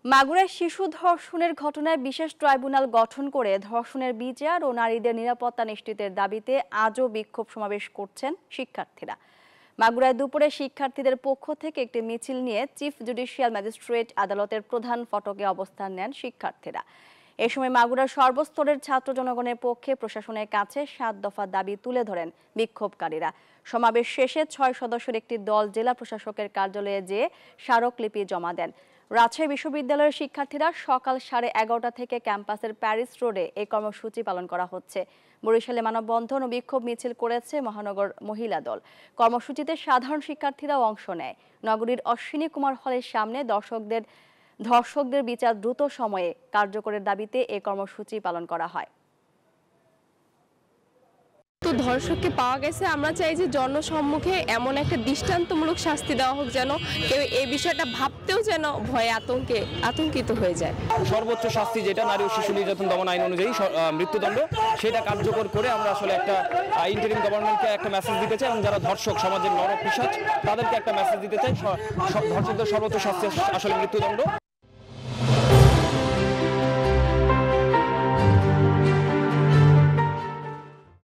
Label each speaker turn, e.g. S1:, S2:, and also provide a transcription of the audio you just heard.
S1: মাগুরায় শিশু ধর্ষণের ঘটনায় বিশেষ ট্রাইব্যুনাল গঠন করে ধর্ষণের বিচার ও নারীদের নিরাপত্তা নিশ্চিতের দাবিতে আজও বিক্ষোভ সমাবেশ করছেন শিক্ষার্থীরা। মাগুরায় দুপুরে শিক্ষার্থীদের পক্ষ থেকে একটি মিছিল নিয়ে চিফ জুডিশিয়াল ম্যাজিস্ট্রেট আদালতের প্রধান ফটকে অবস্থান নেন শিক্ষার্থীরা। এ সময় মাগুরার সর্বস্তরের ছাত্র জনগণের পক্ষে প্রশাসনের কাছে 7 দফা দাবি তুলে ধরেন বিক্ষোভকারীরা। সমাবেশ শেষে 6 সদস্যের একটি দল জেলা প্রশাসকের কার্যালয়ে যেয়ে স্মারকলিপি জমা দেন। রাজশাহী বিশ্ববিদ্যালয়ের শিক্ষার্থীরা সকাল 11:30 থেকে ক্যাম্পাসের প্যারিস রোডে এই কর্মসূচি পালন করা হচ্ছে। বরিশালে মানববন্ধন ও বিক্ষোভ মিছিল করেছে মহানগর মহিলা দল। কর্মসূচিতে সাধারণ শিক্ষার্থীরাও অংশ নেয়। নগরীর অশ্বিনী কুমার হলের সামনে ধর্ষকদের বিচার দ্রুত সময়ে কার্যকরের দাবিতে এই কর্মসূচি পালন করা হয়।
S2: তো ধর্ষককে পাওয়া গেছে, আমরা চাই যে জনসম্মুখে এমন একটা দৃষ্টান্তমূলক শাস্তি দেওয়া হোক যেন কেউ এই বিষয়টা ভাবতেও যেন ভয়ে আতঙ্কিত হয়ে যায়।
S3: সর্বোচ্চ শাস্তি যেটা নারী ও শিশু নির্যাতন দমন আইন অনুযায়ী মৃত্যুদণ্ড, সেটা কার্যকর করে আমরা আসলে একটা ইন্টারিম গভর্নমেন্টকে একটা মেসেজ দিতে চাই এবং যারা ধর্ষক সমাজের নরপিশাচ তাদেরকে একটা মেসেজ দিতে চাই, ধর্ষকদের সর্বোচ্চ শাস্তি আসলে মৃত্যুদণ্ড।